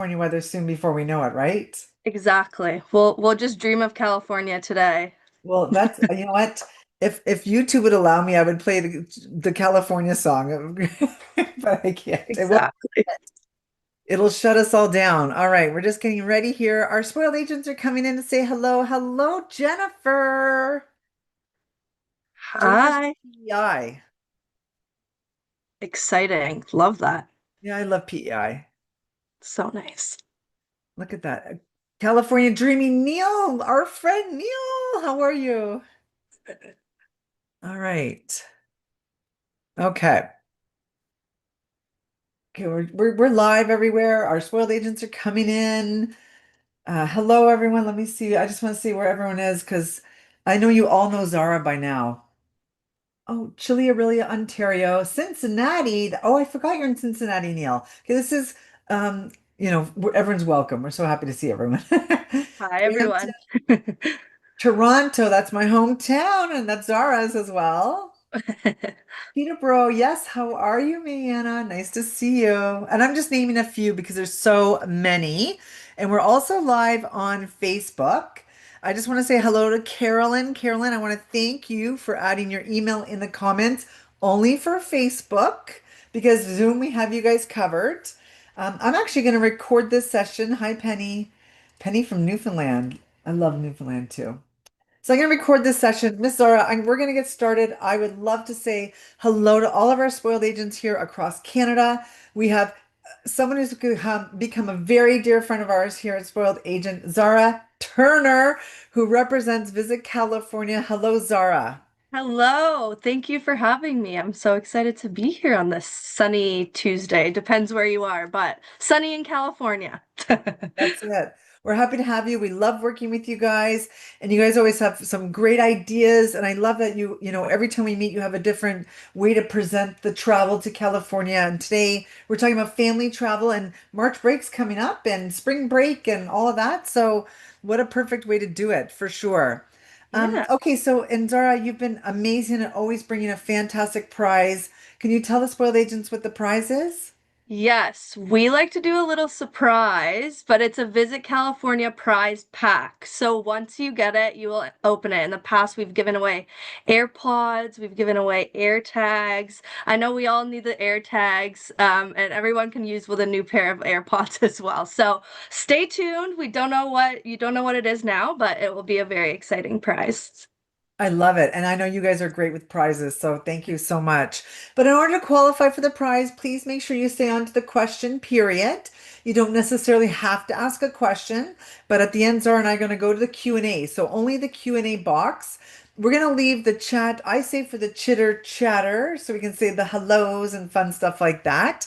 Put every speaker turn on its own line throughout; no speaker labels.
California weather soon before we know it, right?
Exactly. We'll just dream of California today.
Well, that's you know what? If YouTube would allow me, I would play the California song, but I can't.
Exactly.
It'll shut us all down. All right, we're just getting ready here. Our spoiled agents are coming in to say hello. Hello, Jennifer. Jennifer's
Hi.
PEI.
Exciting. Love that.
Yeah, I love PEI.
So nice.
Look at that. California Dreaming Neil, our friend Neil. How are you? All right. Okay. Okay, we're live everywhere. Our spoiled agents are coming in. Hello, everyone. Let me see. I just want to see where everyone is because I know you all know Zara by now. Oh, Chile, Aurelia, Ontario, Cincinnati. Oh, I forgot you're in Cincinnati, Neil. Okay, this is, everyone's welcome. We're so happy to see everyone.
Hi,
Toronto,
everyone.
Toronto, that's my hometown, and that's Zara's as well. Peterborough, yes. How are you, Mariana? Nice to see you. And I'm just naming a few because there's so many. And we're also live on Facebook. I just want to say hello to Carolyn. Carolyn, I want to thank you for adding your email in the comments only for Facebook because Zoom, we have you guys covered. I'm actually going to record this session. Hi, Penny. Penny from Newfoundland. I love Newfoundland too. So I'm going to record this session. Miss Zara, we're going to get started. I would love to say hello to all of our spoiled agents here across Canada. We have someone who's become a very dear friend of ours here at Spoiled Agent, Zara Turner, who represents Visit California. Hello, Zara.
Hello. Thank you for having me. I'm so excited to be here on this sunny Tuesday. Depends where you are, but sunny in California.
That's it. We're happy to have you. We love working with you guys, and you guys always have some great ideas. And I love that every time we meet, you have a different way to present the travel to California. And today we're talking about family travel, and March break's coming up, and spring break, and all of that. So, what a perfect way to do it for sure.
Yeah.
Okay, so and Zara, you've been amazing at always bringing a fantastic prize. Can you tell the spoiled agents what the prize is?
Yes, we like to do a little surprise, but it's a Visit California prize pack. So once you get it, you will open it. In the past, we've given away AirPods, we've given away air tags. I know we all need the air tags, and everyone can use with a new pair of AirPods as well. So stay tuned. We don't know what you don't know what it is now, but it will be a very exciting prize.
I love it. And I know you guys are great with prizes, so thank you so much. But in order to qualify for the prize, please make sure you stay on to the question period. You don't necessarily have to ask a question, but at the end, Zara and I are going to go to the Q&A. So only the Q&A box. We're going to leave the chat, I say for the chitter chatter, so we can say the hellos and fun stuff like that,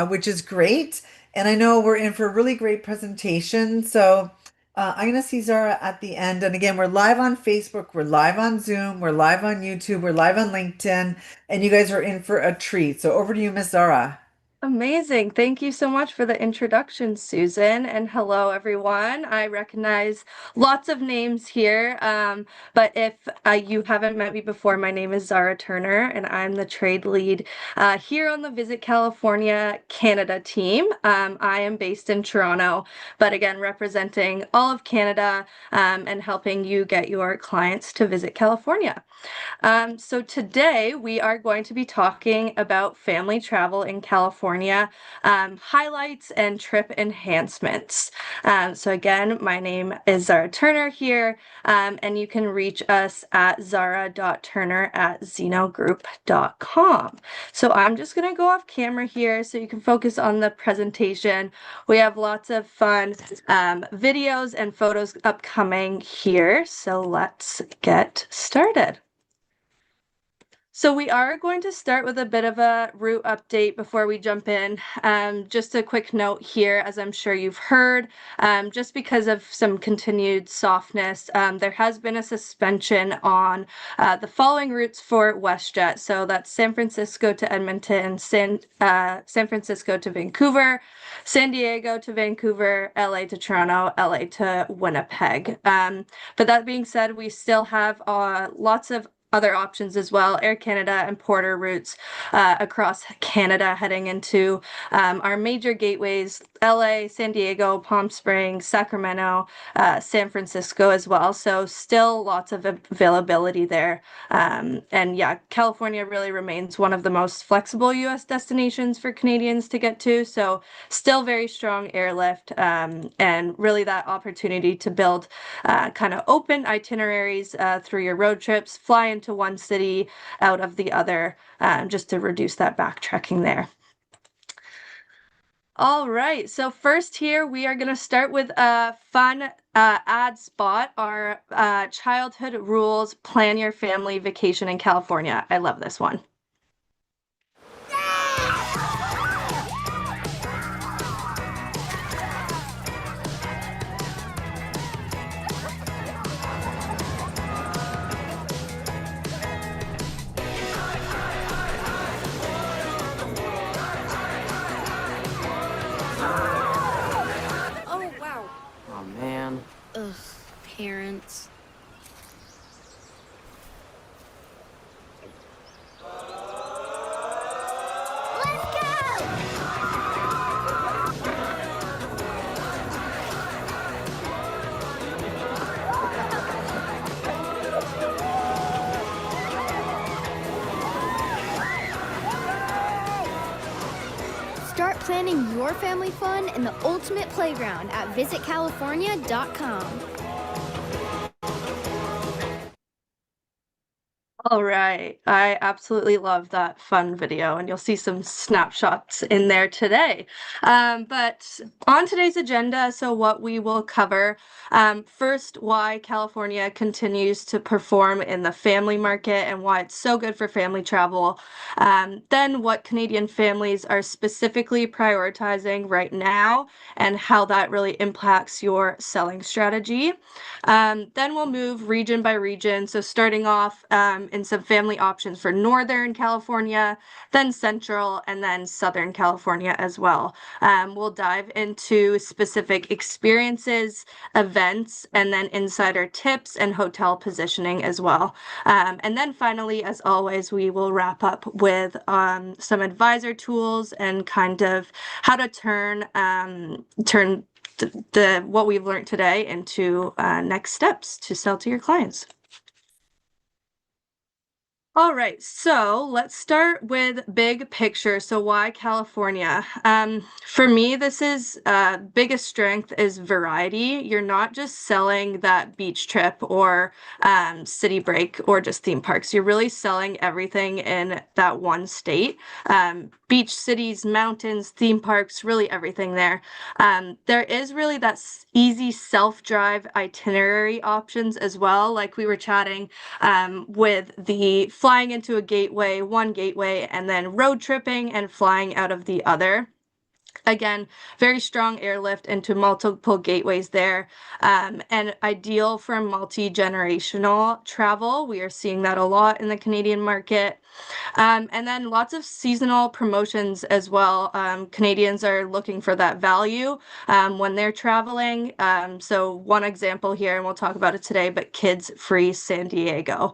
which is great. And I know we're in for a really great presentation. So I'm going to see Zara at the end. And again, we're live on Facebook, we're live on Zoom, we're live on YouTube, we're live on LinkedIn, and you guys are in for a treat. So over to you, Miss Zara.
Amazing. Thank you so much for the introduction, Susan. And hello, everyone. I recognize lots of names here. But if you haven't met me before, my name is Zara Turner, and I'm the trade lead here on the Visit California Canada team. I am based in Toronto, but again, representing all of Canada and helping you get your clients to visit California. So today we are going to be talking about family travel in California, highlights and trip enhancements. So again, my name is Zara Turner here, and you can reach us at zara.turner@zenogroup.com. So I'm just going to go off camera here so you can focus on the presentation. We have lots of fun videos and photos upcoming here. So let's get started. So we are going to start with a bit of a route update before we jump in. Just a quick note here, as I'm sure you've heard, just because of some continued softness, there has been a suspension on the following routes for WestJet. So that's San Francisco to Edmonton, San Francisco to Vancouver, San Diego to Vancouver, LA to Toronto, LA to Winnipeg. But that being said, we still have lots of other options as well, Air Canada and Porter routes across Canada heading into our major gateways, LA, San Diego, Palm Springs, Sacramento, San Francisco as well. So still lots of availability there. And yeah, California really remains one of the most flexible US destinations for Canadians to get to. So still very strong airlift and really that opportunity to build kind of open itineraries through your road trips, fly into one city out of the other, just to reduce that backtracking there. All right, so first here we are going to start with a fun ad spot, our childhood rules, plan your family vacation in California. I love this one.
Oh, wow.
Oh man.
Ugh, parents. Let's go! Start planning your family fun in the ultimate playground at visitcalifornia.com.
All right. I absolutely love that fun video, and you'll see some snapshots in there today. But on today's agenda, so what we will cover first, why California continues to perform in the family market and why it's so good for family travel. Then, what Canadian families are specifically prioritizing right now and how that really impacts your selling strategy. Then we'll move region by region. So starting off in some family options for Northern California, then Central, and then Southern California as well. We'll dive into specific experiences, events, and then insider tips and hotel positioning as well. And then finally, as always, we will wrap up with some advisor tools and kind of how to turn the what we've learned today into next steps to sell to your clients. All right, so let's start with big picture. So why California? For me, this is biggest strength is variety. You're not just selling that beach trip or city break or just theme parks. You're really selling everything in that one state. Beach cities, mountains, theme parks, really everything there. There is really that easy self-drive itinerary options as well, like we were chatting with the flying into a gateway, one gateway, and then road tripping and flying out of the other. Again, very strong airlift into multiple gateways there, and ideal for multi-generational travel. We are seeing that a lot in the Canadian market. And then lots of seasonal promotions as well. Canadians are looking for that value when they're traveling. So one example here, and we'll talk about it today, but Kids Free San Diego.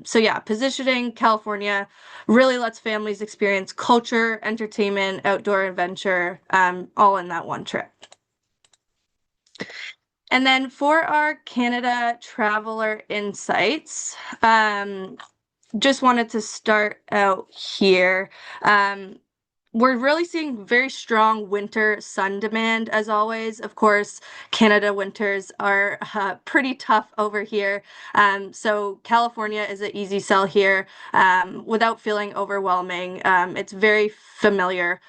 So yeah, positioning California really lets families experience culture, entertainment, outdoor adventure, all in that one trip. And then for our Canada Traveler Insights, just wanted to start out here. We're really seeing very strong winter sun demand as always. Of course, Canada winters are pretty tough over here. So California is an easy sell here without feeling overwhelming. It's very familiar.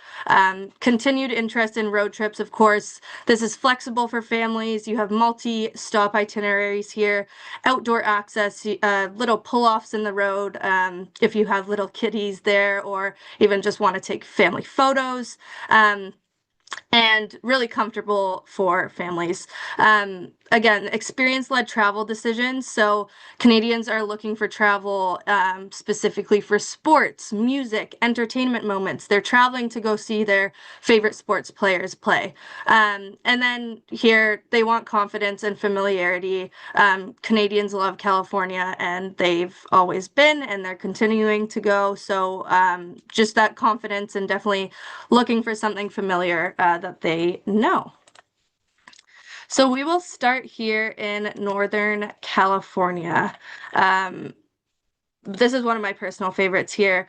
Continued interest in road trips, of course. This is flexible for families. You have multi-stop itineraries here, outdoor access, little pull-offs in the road if you have little kiddies there or even just want to take family photos. and really comfortable for families. Again, experience-led travel decisions. So Canadians are looking for travel specifically for sports, music, entertainment moments. They're traveling to go see their favorite sports players play. And then here they want confidence and familiarity. Canadians love California and they've always been and they're continuing to go. So just that confidence and definitely looking for something familiar that they know. So we will start here in Northern California. Um, this is one of my personal favorites here.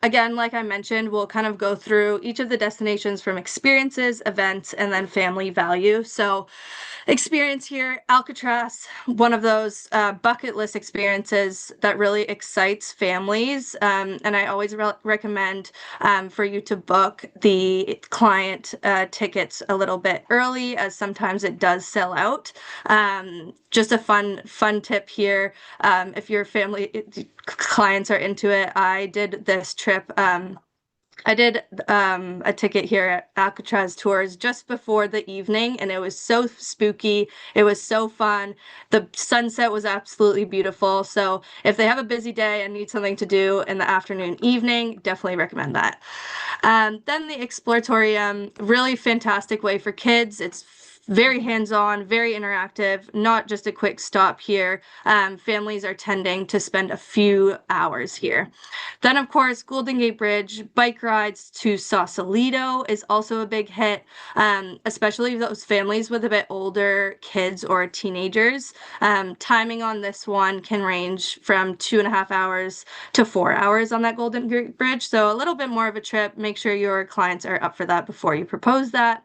Again, like I mentioned, we'll kind of go through each of the destinations from experiences, events, and then family value. So experience here, Alcatraz, one of those bucket list experiences that really excites families. And I always recommend for you to book the client tickets a little bit early, as sometimes it does sell out. Just a fun tip here. If your family clients are into it, I did this trip. I did a ticket here at Alcatraz Tours just before the evening, and it was so spooky. It was so fun. The sunset was absolutely beautiful. So if they have a busy day and need something to do in the afternoon, evening, definitely recommend that. Then the Exploratorium, really fantastic way for kids. It's very hands-on, very interactive, not just a quick stop here. Families are tending to spend a few hours here. Then, of course, Golden Gate Bridge, bike rides to Sausalito is also a big hit, especially those families with a bit older kids or teenagers. Timing on this one can range from 2.5 hours to 4 hours on that Golden Gate Bridge. So a little bit more of a trip. Make sure your clients are up for that before you propose that.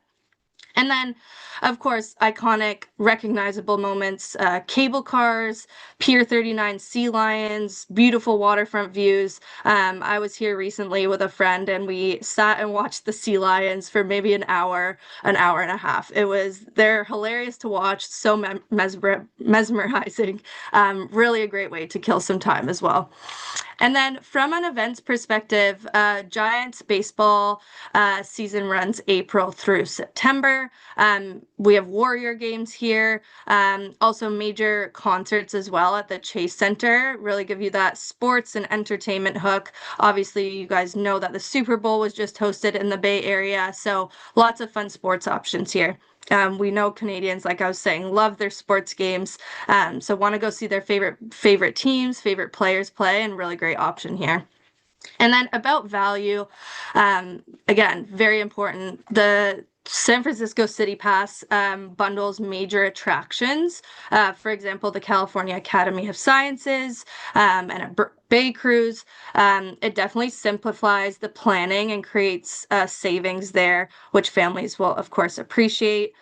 And then, of course, iconic, recognizable moments, cable cars, Pier 39 sea lions, beautiful waterfront views. I was here recently with a friend and we sat and watched the sea lions for maybe an hour and a half. They're hilarious to watch, so mesmerizing. Really a great way to kill some time as well. And then from an events perspective, Giants baseball season runs April through September. We have Warrior games here. Also major concerts as well at the Chase Center. Really give you that sports and entertainment hook. Obviously, you guys know that the Super Bowl was just hosted in the Bay Area, so lots of fun sports options here. We know Canadians, like I was saying, love their sports games. So want to go see their favorite teams, favorite players play, and really great option here. And then about value, again, very important. The San Francisco City Pass bundles major attractions. For example, the California Academy of Sciences and a Bay cruise. It definitely simplifies the planning and creates savings there, which families will, of course, appreciate.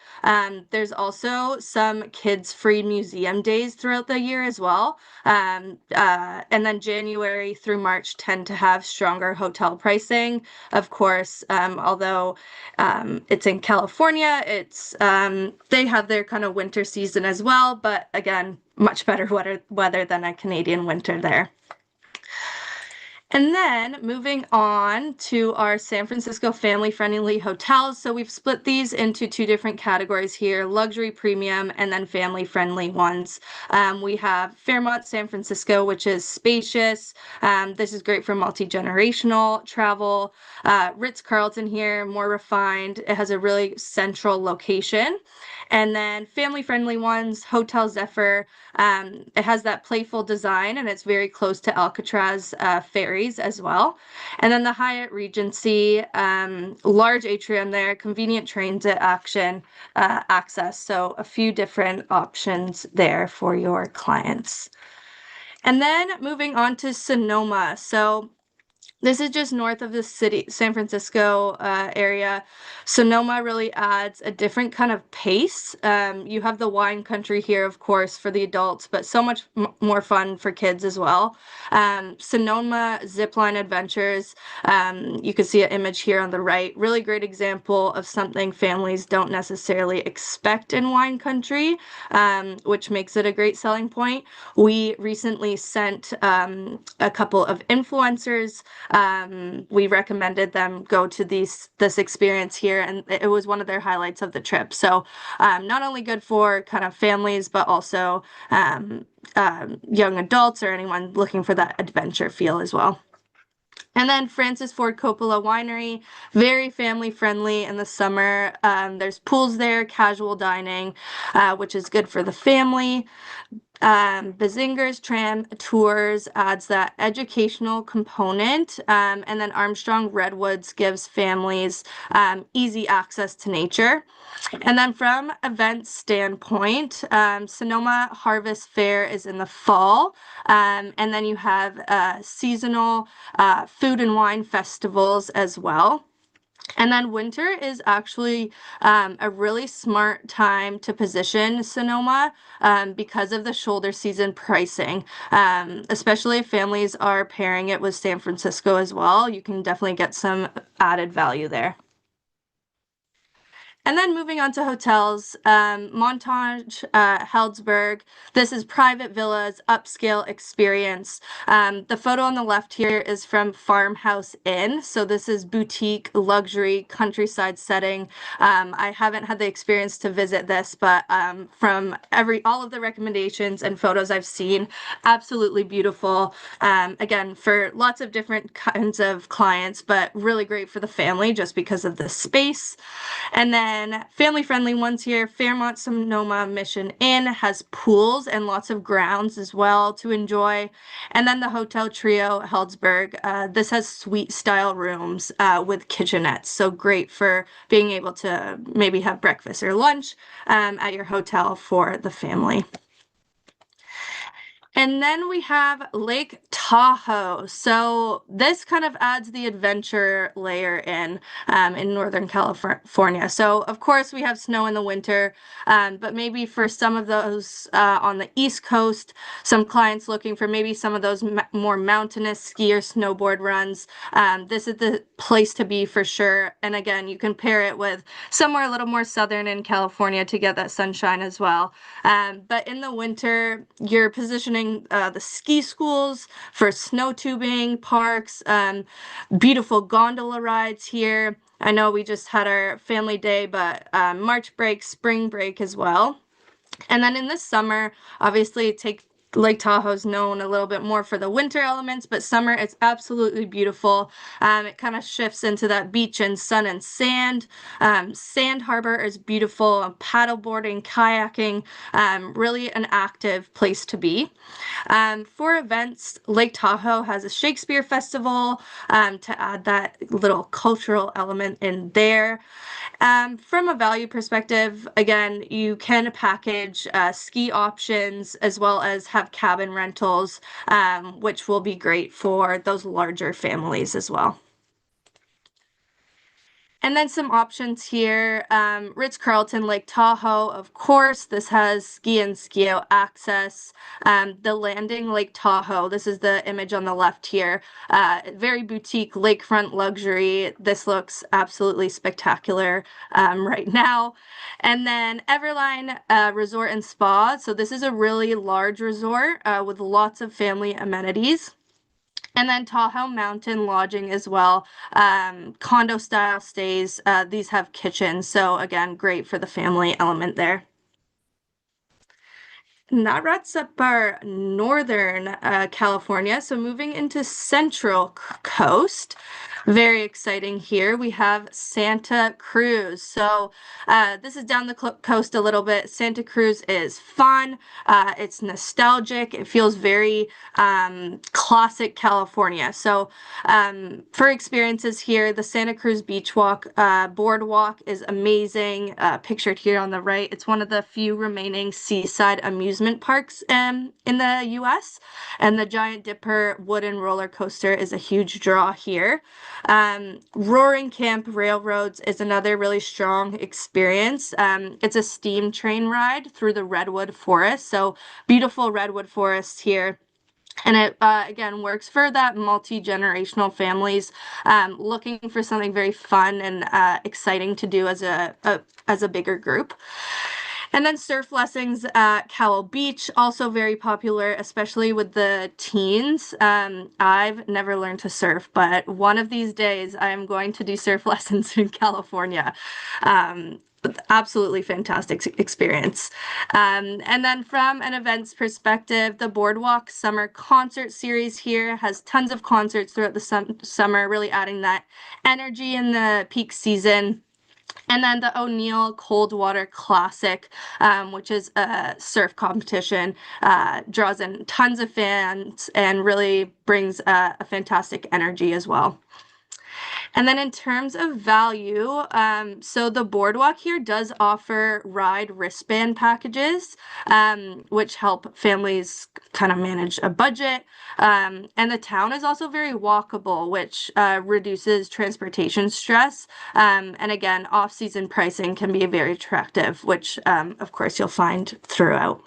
There's also some kids-free museum days throughout the year as well. And then January through March tend to have stronger hotel pricing. Of course, although it's in California, they have their kind of winter season as well, but again, much better weather than a Canadian winter there. And then moving on to our San Francisco family-friendly hotels. So we've split these into two different categories here, luxury premium and then family-friendly ones. We have Fairmont San Francisco, which is spacious. This is great for multi-generational travel. Ritz-Carlton here, more refined. It has a really central location. And then family-friendly ones, Hotel Zephyr. It has that playful design and it's very close to Alcatraz ferries as well. And then the Hyatt Regency, large atrium there, convenient transit access. So a few different options there for your clients. And then moving on to Sonoma. So this is just north of the city, San Francisco area. Sonoma really adds a different kind of pace. You have the wine country here, of course, for the adults, but so much more fun for kids as well. Sonoma Zipline Adventures. You can see an image here on the right. Really great example of something families don't necessarily expect in wine country, which makes it a great selling point. We recently sent a couple of influencers we recommended them go to this experience here, and it was one of their highlights of the trip. So not only good for kind of families, but also young adults or anyone looking for that adventure feel as well. And then Francis Ford Coppola Winery, very family friendly in the summer. There's pools there, casual dining, which is good for the family. Bazinger's Tram Tours adds that educational component. And then Armstrong Redwoods gives families easy access to nature. And then from event standpoint, Sonoma Harvest Fair is in the fall. And then you have seasonal food and wine festivals as well. And then winter is actually a really smart time to position Sonoma because of the shoulder season pricing. Especially if families are pairing it with San Francisco as well, you can definitely get some added value there. And then moving on to hotels, Montage, Heldsburg. This is private villas, upscale experience. The photo on the left here is from Farmhouse Inn. So this is boutique, luxury, countryside setting. I haven't had the experience to visit this, but from all of the recommendations and photos I've seen, absolutely beautiful. Again, for lots of different kinds of clients, but really great for the family just because of the space. And then family-friendly ones here, Fairmont Sonoma Mission Inn has pools and lots of grounds as well to enjoy. And then the Hotel Trio Heldsburg, this has suite-style rooms with kitchenettes, so great for being able to maybe have breakfast or lunch at your hotel for the family. And then we have Lake Tahoe. So this kind of adds the adventure layer in Northern California. So of course we have snow in the winter, but maybe for some of those on the East Coast, some clients looking for maybe some of those more mountainous ski or snowboard runs, this is the place to be for sure. And again, you can pair it with somewhere a little more southern in California to get that sunshine as well. But in the winter, you're positioning the ski schools for snow tubing, parks, beautiful gondola rides here. I know we just had our family day, but March break, spring break as well. And then in the summer, obviously Lake Tahoe's known a little bit more for the winter elements, but summer it's absolutely beautiful. It kind of shifts into that beach and sun and sand. Sand Harbor is beautiful. Paddleboarding, kayaking, really an active place to be. For events, Lake Tahoe has a Shakespeare Festival to add that little cultural element in there. From a value perspective, again, you can package ski options as well as have cabin rentals, which will be great for those larger families as well. And then some options here, Ritz-Carlton Lake Tahoe, of course, this has ski and ski out access. The Landing Lake Tahoe, this is the image on the left here, very boutique lakefront luxury. This looks absolutely spectacular right now. And then Everline Resort and Spa, so this is a really large resort with lots of family amenities. And then Tahoe Mountain Lodging as well, condo style stays. These have kitchens, so again, great for the family element there. And that wraps up our northern California. So moving into central coast, very exciting here. We have Santa Cruz. So this is down the coast a little bit. Santa Cruz is fun. It's nostalgic. It feels very classic California. So for experiences here, the Santa Cruz Beach Walk boardwalk is amazing. Pictured here on the right. It's one of the few remaining seaside amusement parks in the US, and the Giant Dipper wooden roller coaster is a huge draw here. Roaring Camp Railroads is another really strong experience. It's a steam train ride through the redwood forest, so beautiful redwood forests here. And it, again, works for that multi-generational families looking for something very fun and exciting to do as a bigger group. And then surf lessons at Cowell Beach, also very popular, especially with the teens. I've never learned to surf, but one of these days I am going to do surf lessons in California. Um, Absolutely fantastic experience. And then from an events perspective, the Boardwalk Summer Concert Series here has tons of concerts throughout the summer, really adding that energy in the peak season. And then the O'Neill Coldwater Classic, which is a surf competition, draws in tons of fans and really brings a fantastic energy as well. And then in terms of value, so the boardwalk here does offer ride wristband packages, which help families kind of manage a budget. And the town is also very walkable, which reduces transportation stress. And again, off-season pricing can be very attractive, which of course you'll find throughout.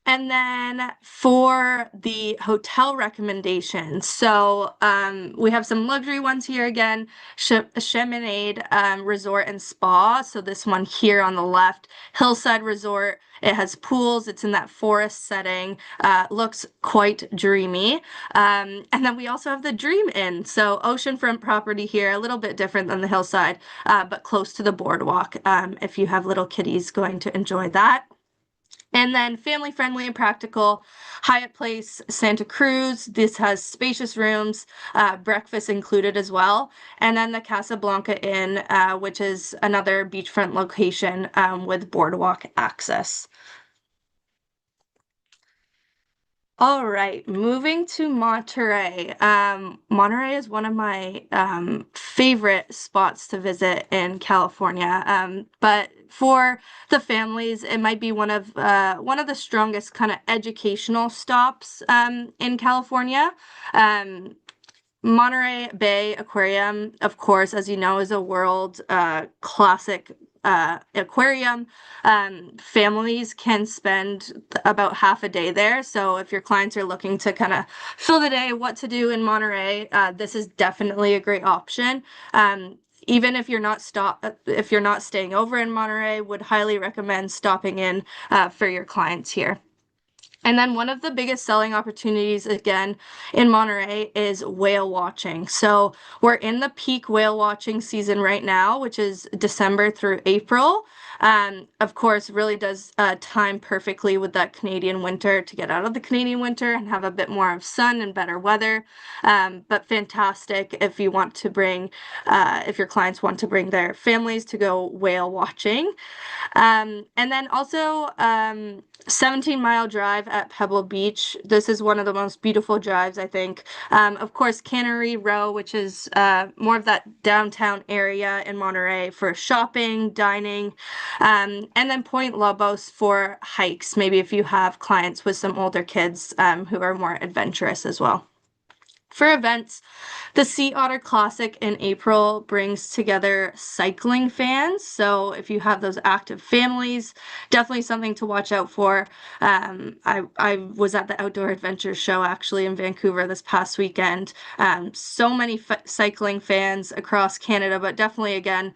And then for the hotel recommendations, so we have some luxury ones here again. Chaminade Resort and Spa. So this one here on the left, Hillside Resort. It has pools. It's in that forest setting. Looks quite dreamy. And then we also have the Dream Inn. So oceanfront property here, a little bit different than the Hillside, but close to the boardwalk. If you have little kiddies, going to enjoy that. And then family friendly and practical, Hyatt Place Santa Cruz. This has spacious rooms, breakfast included as well. And then the Casablanca Inn, which is another beachfront location with boardwalk access. All right, moving to Monterey. Monterey is one of my favorite spots to visit in California. But for the families, it might be one of the strongest kind of educational stops in California. Monterey Bay Aquarium, of course, as you know, is a world classic aquarium. Families can spend about half a day there. So if your clients are looking to kind of fill the day, what to do in Monterey, this is definitely a great option. Even if if you're not staying over in Monterey, would highly recommend stopping in for your clients here. And then one of the biggest selling opportunities again in Monterey is whale watching. So we're in the peak whale watching season right now, which is December through April. Of course, really does time perfectly with that Canadian winter to get out of the Canadian winter and have a bit more of sun and better weather. But fantastic if you want to bring, if your clients want to bring their families to go whale watching. And then also 17-mile drive at Pebble Beach. This is one of the most beautiful drives, I think. Of course, Cannery Row, which is more of that downtown area in Monterey for shopping, dining, and then Point Lobos for hikes, maybe if you have clients with some older kids who are more adventurous as well. For events, the Sea Otter Classic in April brings together cycling fans. So if you have those active families, definitely something to watch out for. I was at the Outdoor Adventure Show actually in Vancouver this past weekend. So many cycling fans across Canada, but definitely again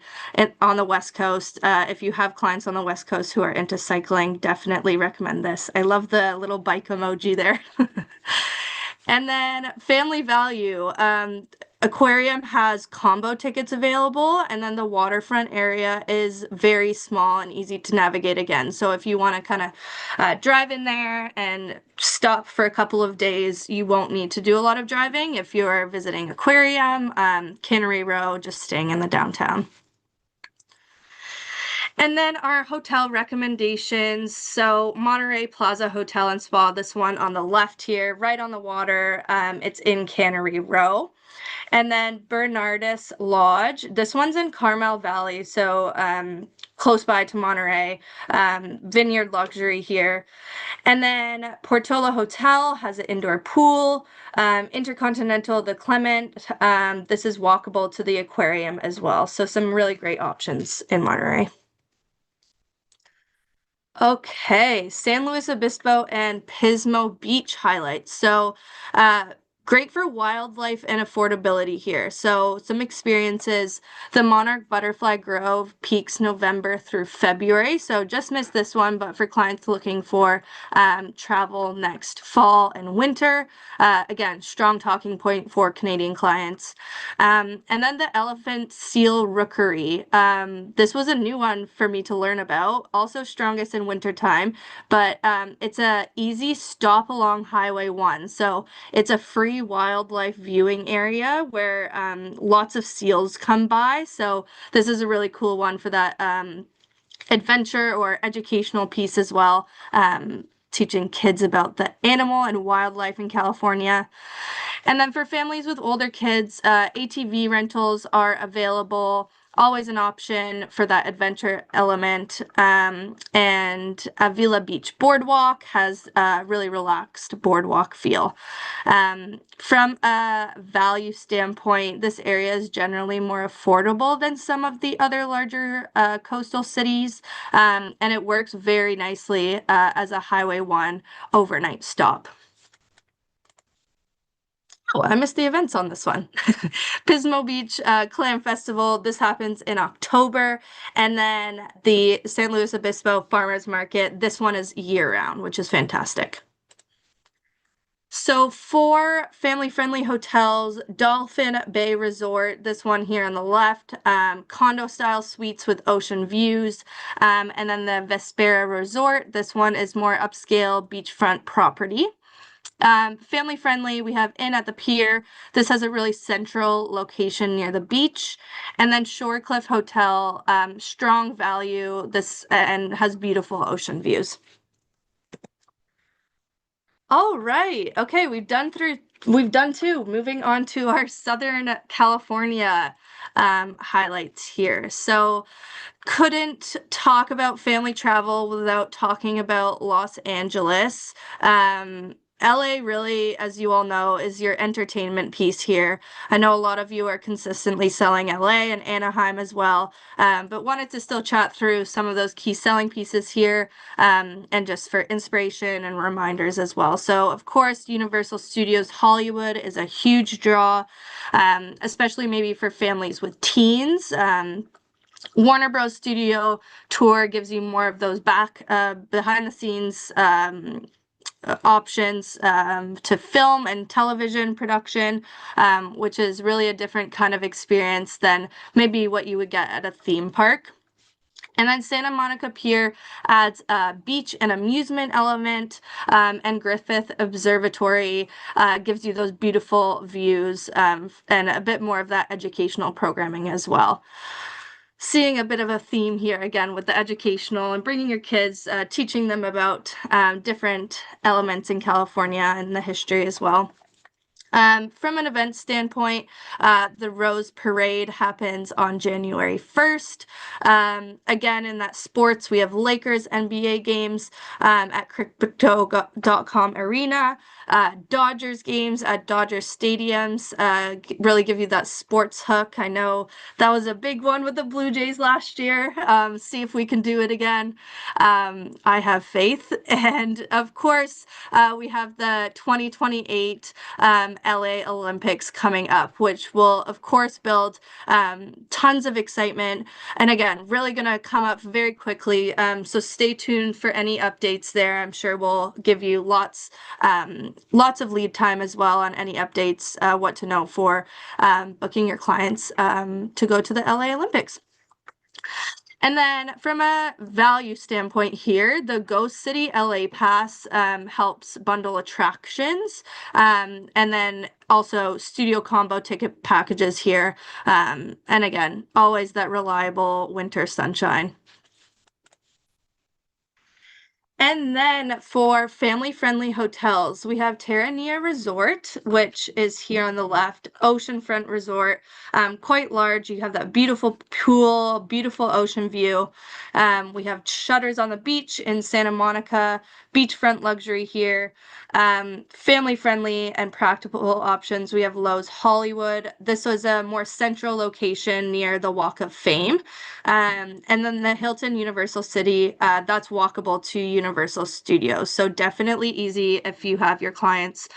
on the West Coast. If you have clients on the West Coast who are into cycling, definitely recommend this. I love the little bike emoji there. And then family value. Aquarium has combo tickets available, and then the waterfront area is very small and easy to navigate again. So if you want to kind of drive in there and stop for a couple of days, you won't need to do a lot of driving if you're visiting Aquarium, Cannery Row, just staying in the downtown. And then our hotel recommendations. So Monterey Plaza Hotel and Spa, this one on the left here, right on the water. It's in Cannery Row. And then Bernardus Lodge. This one's in Carmel Valley, so close by to Monterey. Vineyard Luxury here. And then Portola Hotel has an indoor pool. Intercontinental The Clement. This is walkable to the aquarium as well. So some really great options in Monterey. Okay, San Luis Obispo and Pismo Beach highlights. So, Great for wildlife and affordability here. So some experiences. The Monarch Butterfly Grove peaks November through February. So just missed this one, but for clients looking for travel next fall and winter, again, strong talking point for Canadian clients. And then the Elephant Seal Rookery. This was a new one for me to learn about. Also strongest in wintertime, but it's a easy stop along Highway 1. So it's a free wildlife viewing area where lots of seals come by. So this is a really cool one for that adventure or educational piece as well. Teaching kids about the animal and wildlife in California. And then for families with older kids, ATV rentals are available, always an option for that adventure element. And Villa Beach Boardwalk has a really relaxed boardwalk feel. From a value standpoint, this area is generally more affordable than some of the other larger coastal cities, and it works very nicely as a Highway 1 overnight stop. Oh, I missed the events on this one. Pismo Beach Clam Festival. This happens in October. And then the San Luis Obispo Farmers Market. This one is year-round, which is fantastic. So for family-friendly hotels, Dolphin Bay Resort, this one here on the left, condo-style suites with ocean views. And then the Vespera Resort, this one is more upscale beachfront property. Family friendly, we have Inn at the Pier. This has a really central location near the beach. And then Shorecliff Hotel, strong value, this and has beautiful ocean views. All right. Okay, we've done two. Moving on to our Southern California highlights here. So couldn't talk about family travel without talking about Los Angeles. LA really, as you all know, is your entertainment piece here. I know a lot of you are consistently selling LA and Anaheim as well, but wanted to still chat through some of those key selling pieces here, and just for inspiration and reminders as well. So, of course, Universal Studios Hollywood is a huge draw, especially maybe for families with teens. Warner Bros. Studio Tour gives you more of those behind the scenes options to film and television production, which is really a different kind of experience than maybe what you would get at a theme park. And then Santa Monica Pier adds a beach and amusement element, and Griffith Observatory gives you those beautiful views, and a bit more of that educational programming as well. Seeing a bit of a theme here again with the educational and bringing your kids, teaching them about different elements in California and the history as well. From an event standpoint, the Rose Parade happens on January 1st. Again, in that sports, we have Lakers NBA games at Crypto.com Arena, Dodgers games at Dodger Stadiums, really give you that sports hook. I know that was a big one with the Blue Jays last year. See if we can do it again. I have faith. And of course, we have the 2028 LA Olympics coming up, which will, of course, build tons of excitement. And again, really going to come up very quickly. So stay tuned for any updates there. I'm sure we'll give you lots of lead time as well on any updates, what to know for booking your clients to go to the LA Olympics. And then from a value standpoint here, the Ghost City LA Pass helps bundle attractions, and then also studio combo ticket packages here. And again, always that reliable winter sunshine. And then for family-friendly hotels, we have Terranea Resort, which is here on the left, oceanfront resort, quite large. You have that beautiful pool, beautiful ocean view. We have shutters on the beach in Santa Monica, beachfront luxury here. Family-friendly and practical options. We have Lowe's Hollywood. This was a more central location near the Walk of Fame. And then the Hilton Universal City, that's walkable to Universal Studios. So definitely easy if you have your clients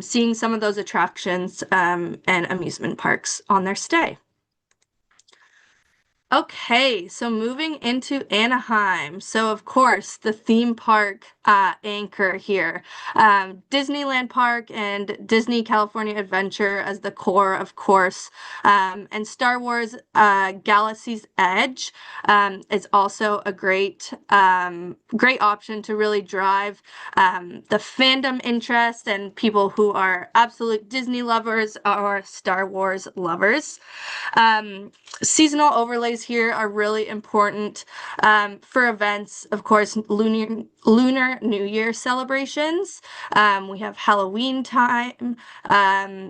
seeing some of those attractions and amusement parks on their stay. Okay, so moving into Anaheim. So, of course, the theme park anchor here. Disneyland Park and Disney California Adventure as the core, of course. And Star Wars Galaxy's Edge is also a great option to really drive the fandom interest and people who are absolute Disney lovers or Star Wars lovers. Seasonal overlays here are really important for events, of course, Lunar New Year celebrations. We have Halloween time.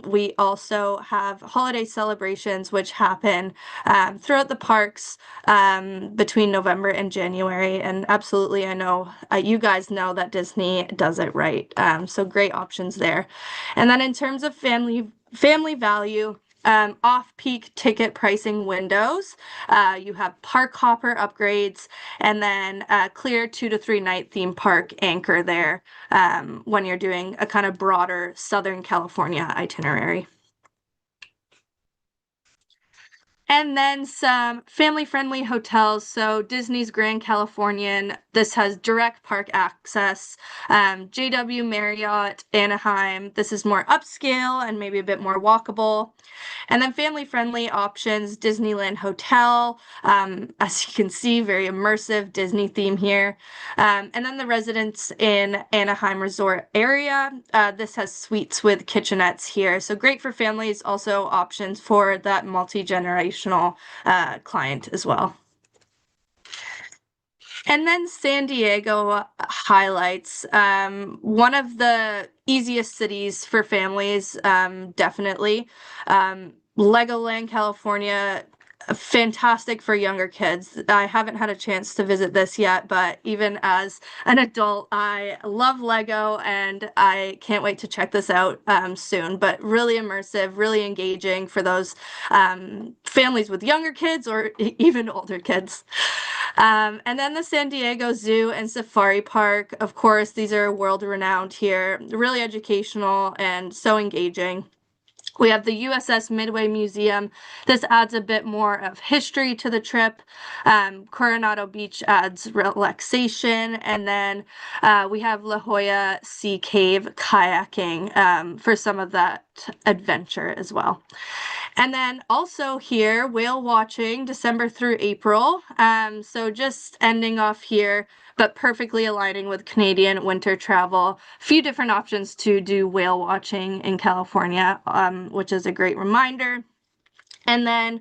We also have holiday celebrations, which happen throughout the parks between November and January. And absolutely, I know you guys know that Disney does it right. So great options there. And then in terms of family value, off-peak ticket pricing windows. You have park hopper upgrades, and then clear 2 to 3 night theme park anchor there when you're doing a kind of broader Southern California itinerary. And then some family-friendly hotels. So Disney's Grand Californian, this has direct park access. JW Marriott, Anaheim, this is more upscale and maybe a bit more walkable. And then family-friendly options, Disneyland Hotel. As you can see, very immersive Disney theme here. And then the residents in Anaheim Resort area. This has suites with kitchenettes here. So great for families, also options for that multi-generational client as well. And then San Diego highlights, one of the easiest cities for families, definitely. Legoland, California, fantastic for younger kids. I haven't had a chance to visit this yet, but even as an adult, I love Lego and I can't wait to check this out soon. But really immersive, really engaging for those families with younger kids or even older kids. And then the San Diego Zoo and Safari Park. Of course, these are world renowned here, really educational and so engaging. We have the USS Midway Museum. This adds a bit more of history to the trip. Coronado Beach adds relaxation. And then we have La Jolla Sea Cave kayaking for some of that adventure as well. And then also here, whale watching December through April. So just ending off here, but perfectly aligning with Canadian winter travel. A few different options to do whale watching in California, which is a great reminder. And then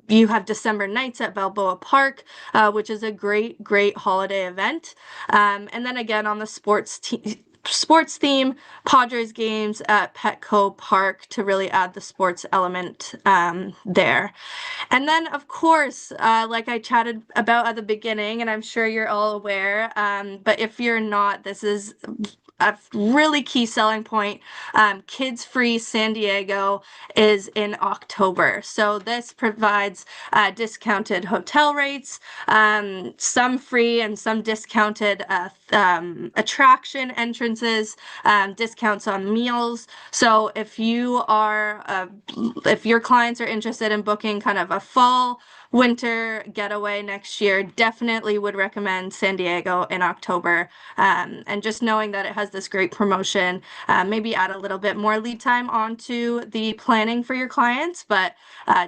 you have December nights at Balboa Park, which is a great holiday event. And then again on the sports theme, Padres games at Petco Park to really add the sports element there. And then, of course, like I chatted about at the beginning, and I'm sure you're all aware, but if you're not, this is a really key selling point. Kids Free San Diego is in October. So this provides discounted hotel rates, some free and some discounted attraction entrances, discounts on meals. So if your clients are interested in booking kind of a fall winter getaway next year, definitely would recommend San Diego in October. And just knowing that it has this great promotion, maybe add a little bit more lead time onto the planning for your clients, but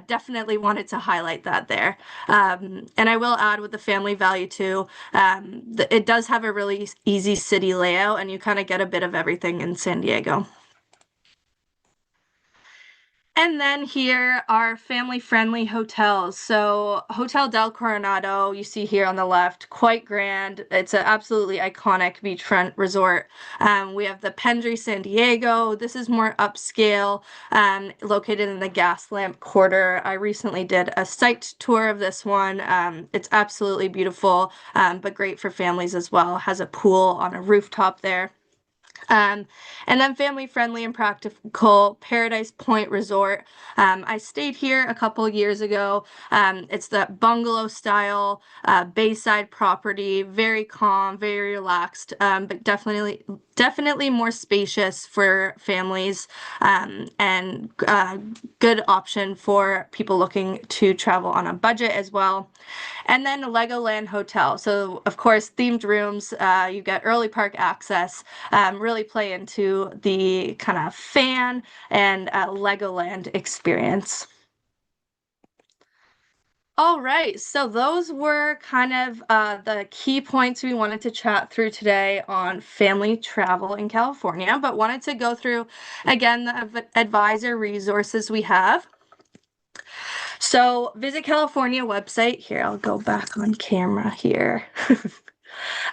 definitely wanted to highlight that there. And I will add with the family value too, it does have a really easy city layout and you kind of get a bit of everything in San Diego. And then here are family-friendly hotels. So Hotel del Coronado, you see here on the left, quite grand. It's an absolutely iconic beachfront resort. We have the Pendry San Diego. This is more upscale, located in the Gaslamp Quarter. I recently did a site tour of this one. It's absolutely beautiful, but great for families as well. Has a pool on a rooftop there. And then family friendly and practical Paradise Point Resort. I stayed here a couple years ago. It's the bungalow style bayside property, very calm, very relaxed, but definitely more spacious for families, and good option for people looking to travel on a budget as well. And then Legoland Hotel. So, of course, themed rooms. You get early park access. Really play into the kind of fan and Legoland experience. All right, so those were kind of the key points we wanted to chat through today on family travel in California, but wanted to go through again the advisor resources we have. So, Visit California website. Here, I'll go back on camera here.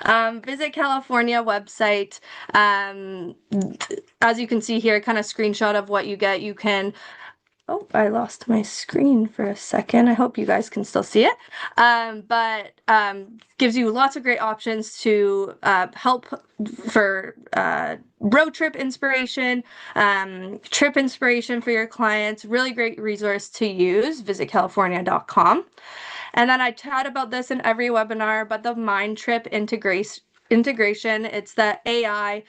Visit California website. As you can see here, kind of screenshot of what you get. You can, oh, I lost my screen for a second. I hope you guys can still see it. But gives you lots of great options to help for road trip inspiration, trip inspiration for your clients. Really great resource to use, visitcalifornia.com. And then I chat about this in every webinar, but the Mind Trip integration, it's the AI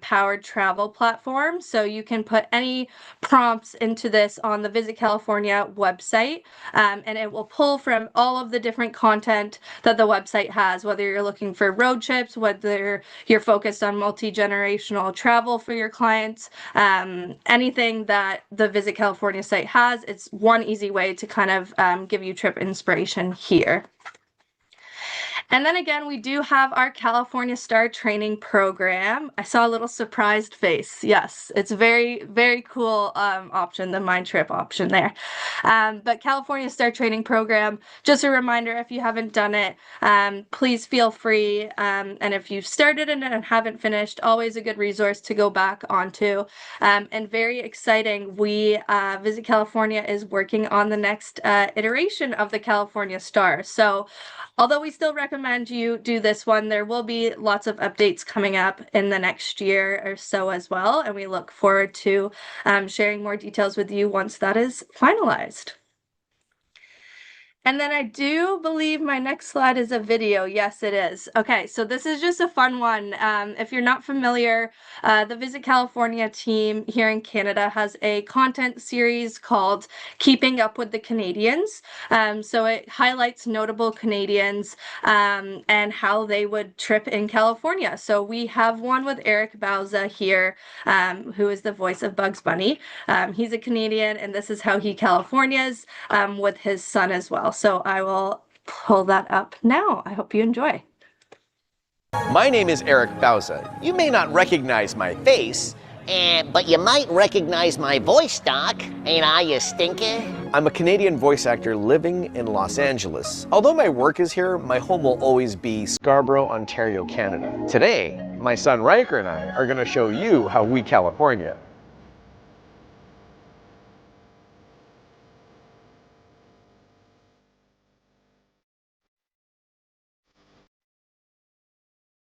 powered travel platform. So you can put any prompts into this on the Visit California website, and it will pull from all of the different content that the website has, whether you're looking for road trips, whether you're focused on multi-generational travel for your clients, anything that the Visit California site has. It's one easy way to kind of give you trip inspiration here. And then again, we do have our California Star Training Program. I saw a little surprised face. Yes, it's very, very cool option, the Mind Trip option there. But California Star Training Program, just a reminder, if you haven't done it, please feel free. And if you've started it and haven't finished, always a good resource to go back onto. And very exciting, Visit California is working on the next iteration of the California Star. So although we still recommend you do this one, there will be lots of updates coming up in the next year or so as well, and we look forward to sharing more details with you once that is finalized. And then I do believe my next slide is a video. Yes, it is. Okay, so this is just a fun one. If you're not familiar, the Visit California team here in Canada has a content series called Keeping Up with the Canadians. So it highlights notable Canadians and how they would trip in California. So we have one with Eric Bauza here, who is the voice of Bugs Bunny. He's a Canadian, and this is how he Californias with his son as well. So I will pull that up now. I hope you enjoy.
My name is Eric Bauza. You may not recognize my face,
But you might recognize my voice, Doc. Ain't I a stinker?
I'm a Canadian voice actor living in Los Angeles. Although my work is here, my home will always be Scarborough, Ontario, Canada. Today, my son Riker and I are going to show you how we California.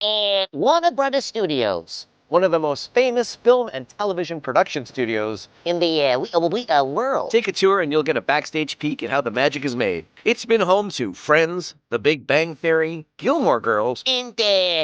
And Warner Brothers Studios.
One of the most famous film and television production studios
In the world.
Take a tour and you'll get a backstage peek at how the magic is made. It's been home to Friends, The Big Bang Theory, Gilmore Girls,
And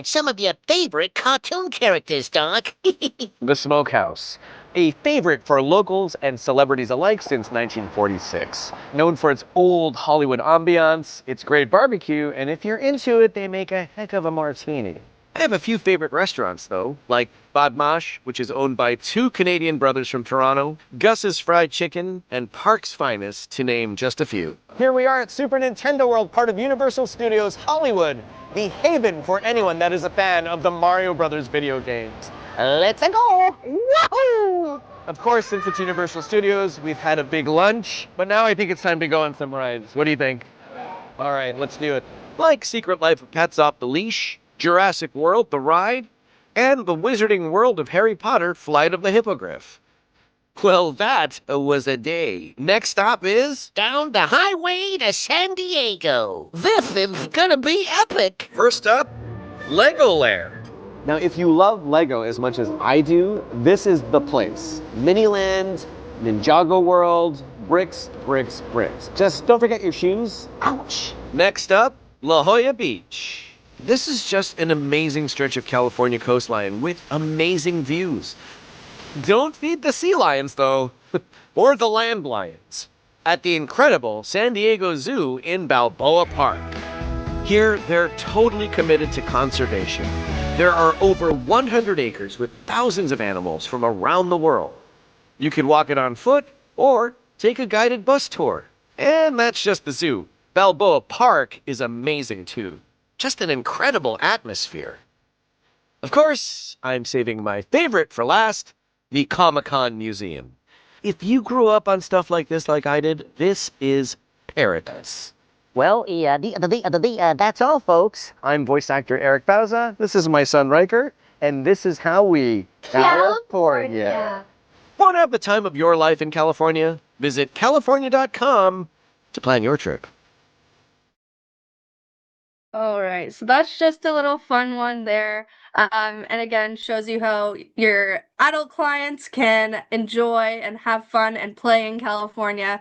some of your favorite cartoon characters, Doc.
The Smokehouse, a favorite for locals and celebrities alike since 1946. Known for its old Hollywood ambiance, its great barbecue, and if you're into it, they make a heck of a martini. I have a few favorite restaurants, though, like Badmash, which is owned by two Canadian brothers from Toronto, Gus's Fried Chicken, and Park's Finest, to name just a few. Here we are at Super Nintendo World, part of Universal Studios Hollywood, the haven for anyone that is a fan of the Mario Brothers video games.
Let's go.
Woohoo! Of course, since it's Universal Studios, we've had a big lunch, but now I think it's time to go on some rides. What do you think? All right, let's do it. Like Secret Life of Pets Off the Leash, Jurassic World, The Ride, and the Wizarding World of Harry Potter, Flight of the Hippogriff. Well, that was a day. Next stop is...
Down the highway to San Diego. This is gonna be epic.
First up, Legoland. Now, if you love Lego as much as I do, this is the place. Miniland, Ninjago World, bricks, bricks, bricks. Just don't forget your shoes. Ouch. Next up, La Jolla Beach. This is just an amazing stretch of California coastline with amazing views. Don't feed the sea lions, though, or the land lions. At the incredible San Diego Zoo in Balboa Park. Here, they're totally committed to conservation. There are over 100 acres with thousands of animals from around the world. You can walk it on foot or take a guided bus tour. And that's just the zoo. Balboa Park is amazing too. Just an incredible atmosphere. Of course, I'm saving my favorite for last, the Comic-Con Museum. If you grew up on stuff like this like I did, this is paradise.
Well, that's all, folks.
I'm voice actor Eric Bauza. This is my son Riker, and this is how we California. Want to have the time of your life in California? Visit california.com to plan your trip.
All right, so that's just a little fun one there. And again, shows you how your adult clients can enjoy and have fun and play in California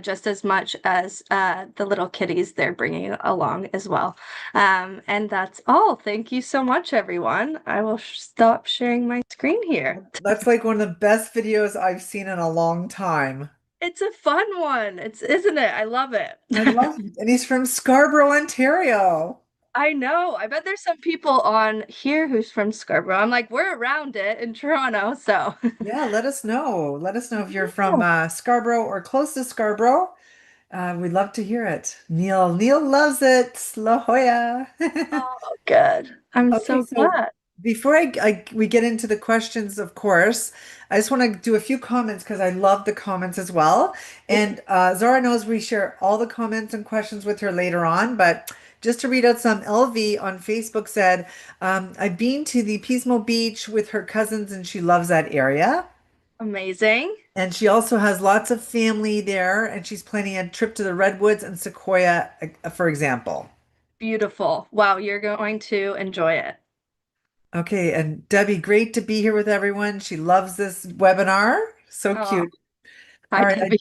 just as much as the little kitties they're bringing along as well. And that's all. Thank you so much, everyone. I will stop sharing my screen here.
That's like one of the best videos I've seen in a long time.
It's a fun one. Isn't it? I love it.
I love it. And he's from Scarborough, Ontario.
I know. I bet there's some people on here who's from Scarborough. I'm like, we're around it in Toronto, so.
Yeah, let us know. Let us know if you're from
Yeah.
Scarborough or close to Scarborough. We'd love to hear it. Neil loves it. La Jolla.
Oh, good. I'm
Okay,
so
so
glad.
before we get into the questions, of course, I just want to do a few comments because I love the comments as well. And Zara knows we share all the comments and questions with her later on, but just to read out some, LV on Facebook said, I've been to the Pismo Beach with her cousins and she loves that area.
Amazing.
And she also has lots of family there, and she's planning a trip to the Redwoods and Sequoia, for example.
Beautiful. Wow, you're going to enjoy it.
Okay, and Debbie, great to be here with everyone. She loves this webinar. So
Oh,
cute.
hi,
All right,
Debbie.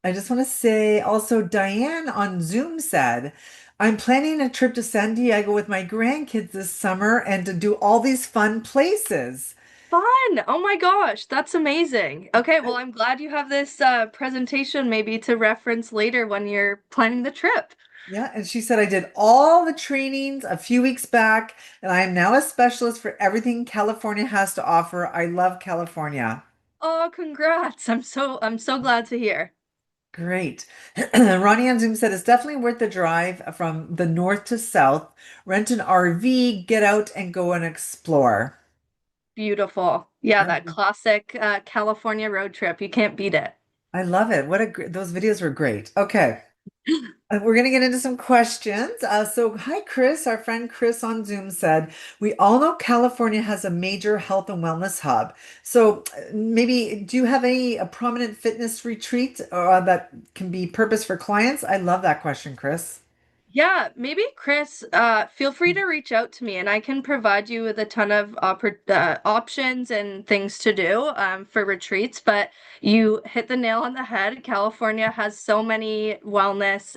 I just want to say also, Diane on Zoom said, I'm planning a trip to San Diego with my grandkids this summer and to do all these fun places.
Fun. Oh my gosh, that's amazing. Okay, well, I'm glad you have this presentation maybe to reference later when you're planning the trip.
Yeah, and she said, I did all the trainings a few weeks back, and I am now a specialist for everything California has to offer. I love California.
Oh, congrats. I'm so glad to hear.
Great. Ronnie on Zoom said it's definitely worth the drive from the north to south. Rent an RV, get out and go and explore.
Beautiful. Yeah,
I,
that classic California road trip. You can't beat it.
I love it. Those videos were great. Okay. We're going to get into some questions. Hi, Chris. Our friend Chris on Zoom said, we all know California has a major health and wellness hub. So, maybe do you have any a prominent fitness retreat that can be purpose for clients? I love that question, Chris.
Yeah, maybe Chris, feel free to reach out to me and I can provide you with a ton of options and things to do for retreats. But you hit the nail on the head. California has so many wellness,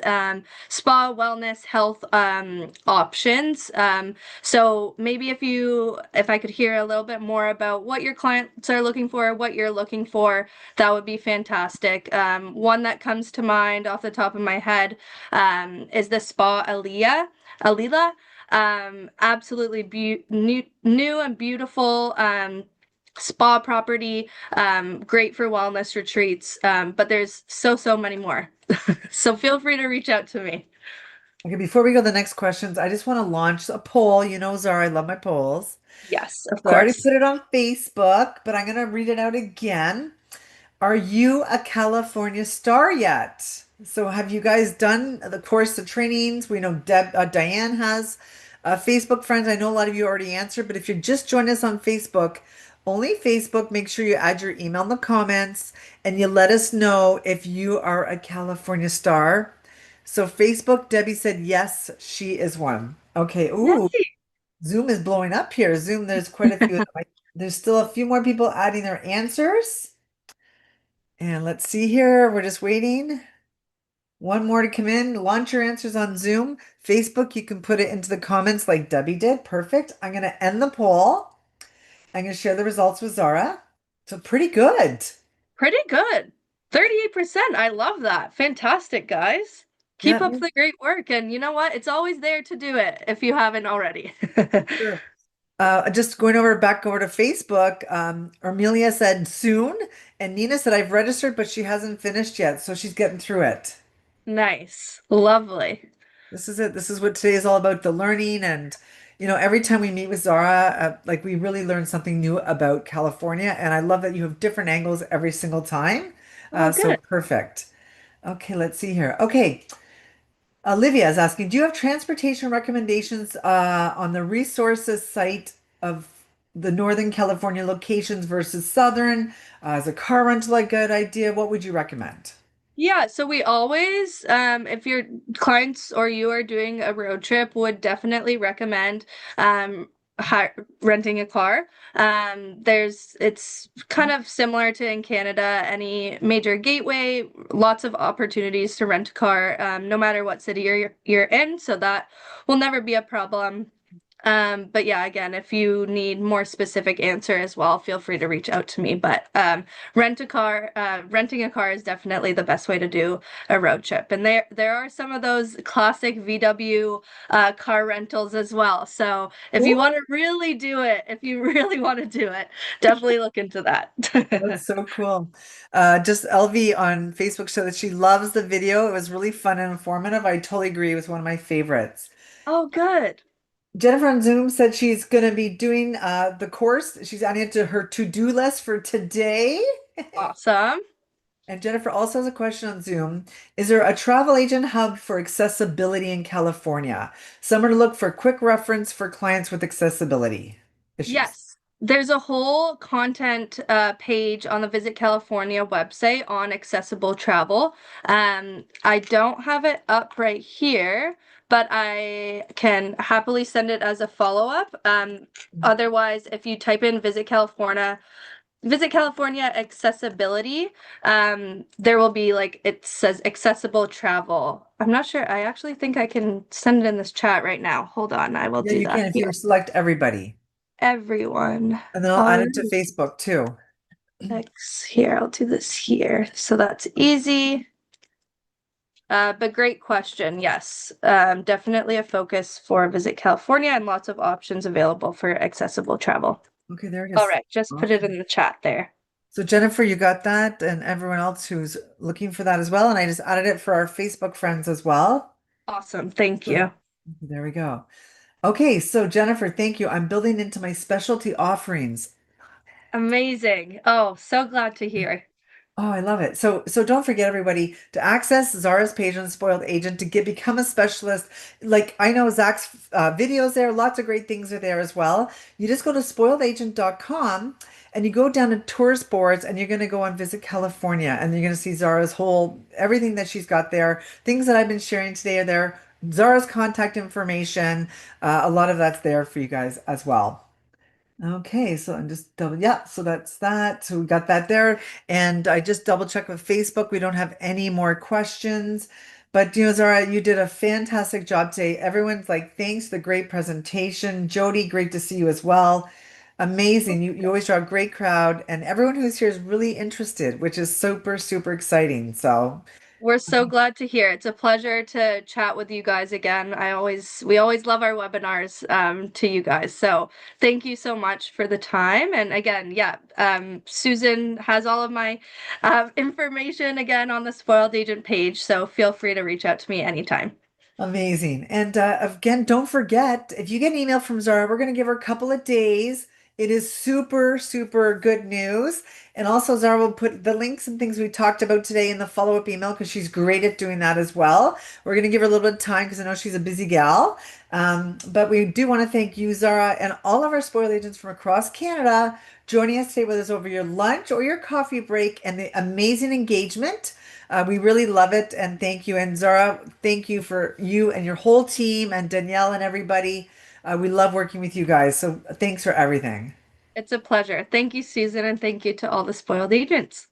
spa, wellness, health options. So maybe if I could hear a little bit more about what your clients are looking for, what you're looking for, that would be fantastic. One that comes to mind off the top of my head is the spa Alila. Absolutely new and beautiful spa property. Great for wellness retreats. But there's so many more. So feel free to reach out to me.
Okay, before we go to the next questions, I just want to launch a poll. You know, Zara, I love my polls.
Yes, of
So I already
course.
put it on Facebook, but I'm going to read it out again. Are you a California star yet? So have you guys done the course, the trainings? We know Diane has Facebook friends. I know a lot of you already answered, but if you just joined us on Facebook, only Facebook, make sure you add your email in the comments and you let us know if you are a California star. So Facebook, Debbie said yes, she is one. Okay. Ooh,
Yay.
Zoom is blowing up here. Zoom, there's quite a few of them. There's still a few more people adding their answers. And let's see here. We're just waiting. One more to come in. Launch your answers on Zoom. Facebook, you can put it into the comments like Debbie did. Perfect. I'm going to end the poll. I'm going to share the results with Zara. So pretty good.
Pretty good. 38%. I love that. Fantastic, guys. Keep
Yeah,
up the great work. And you know what? It's always there to do it if you haven't already.
sure. Just going over back over to Facebook, Amelia said soon, and Nina said I've registered, but she hasn't finished yet, so she's getting through it.
Nice. Lovely.
This is it. This is what today is all about, the learning. And, every time we meet with Zara, like we really learn something new about California. And I love that you have different angles every single time.
Oh,
So
good.
perfect. Okay, let's see here. Okay, Olivia is asking, do you have transportation recommendations on the resources site of the Northern California locations versus Southern? Is a car rental a good idea? What would you recommend?
Yeah, so we always, if your clients or you are doing a road trip, would definitely recommend hi renting a car. It's kind of similar to in Canada, any major gateway, lots of opportunities to rent a car, no matter what city you're in, so that will never be a problem. But yeah, again, if you need more specific answer as well, feel free to reach out to me. But renting a car is definitely the best way to do a road trip. And there are some of those classic VW car rentals as well. So if you want to really do it, if you really want to do it, definitely look into that.
That's so cool. Just LV on Facebook said that she loves the video. It was really fun and informative. I totally agree. It was one of my favorites.
Oh, good.
Jennifer on Zoom said she's going to be doing the course. She's adding it to her to-do list for today.
Awesome.
And Jennifer also has a question on Zoom. Is there a travel agent hub for accessibility in California? Somewhere to look for quick reference for clients with accessibility issues.
Yes, there's a whole content page on the Visit California website on accessible travel. I don't have it up right here, but I can happily send it as a follow-up. Otherwise, if you type in Visit California accessibility, there will be like it says accessible travel. I'm not sure. I actually think I can send it in this chat right now. Hold on, I will
Yeah,
do
you
that
can if you
here.
select everybody.
Everyone.
And then I'll
All
add
right.
it to Facebook too.
Here, I'll do this here. So that's easy. But great question. Yes, definitely a focus for Visit California and lots of options available for accessible travel.
Okay, there it
All
is.
right, just put it
Awesome.
in the chat there.
So Jennifer, you got that, and everyone else who's looking for that as well. And I just added it for our Facebook friends as well.
Awesome. Thank
So
you.
there we go. Okay, so Jennifer, thank you. I'm building into my specialty offerings.
Amazing. Oh, so glad to hear.
Oh, I love it. So don't forget everybody to access Zara's page on Spoiled Agent to become a specialist. Like I know Zach's videos there, lots of great things are there as well. You just go to spoiledagent.com and you go down to tourist boards and you're going to go on Visit California and you're going to see Zara's whole everything that she's got there. Things that I've been sharing today are there. Zara's contact information, a lot of that's there for you guys as well. Okay, so I'm just double, yeah, so that's that. So we got that there. And I just double checked with Facebook. We don't have any more questions. But Zara, you did a fantastic job today. Everyone's like, thanks, the great presentation. Jody, great to see you as well. Amazing. You always draw a great crowd, and everyone who's here is really interested, which is super, super exciting. So
We're so glad to hear. It's a pleasure to chat with you guys again. We always love our webinars to you guys. So thank you so much for the time. And again, yeah, Susan has all of my information again on the Spoiled Agent page. So feel free to reach out to me anytime.
amazing. And again, don't forget, if you get an email from Zara, we're going to give her a couple of days. It is super, super good news. And also, Zara will put the links and things we talked about today in the follow-up email because she's great at doing that as well. We're going to give her a little bit of time because I know she's a busy gal. But we do want to thank you, Zara, and all of our spoiled agents from across Canada joining us today with us over your lunch or your coffee break and the amazing engagement. We really love it and thank you. And Zara, thank you for you and your whole team and Danielle and everybody. We love working with you guys. So thanks for everything.
It's a pleasure. Thank you, Susan, and thank you to all the spoiled agents.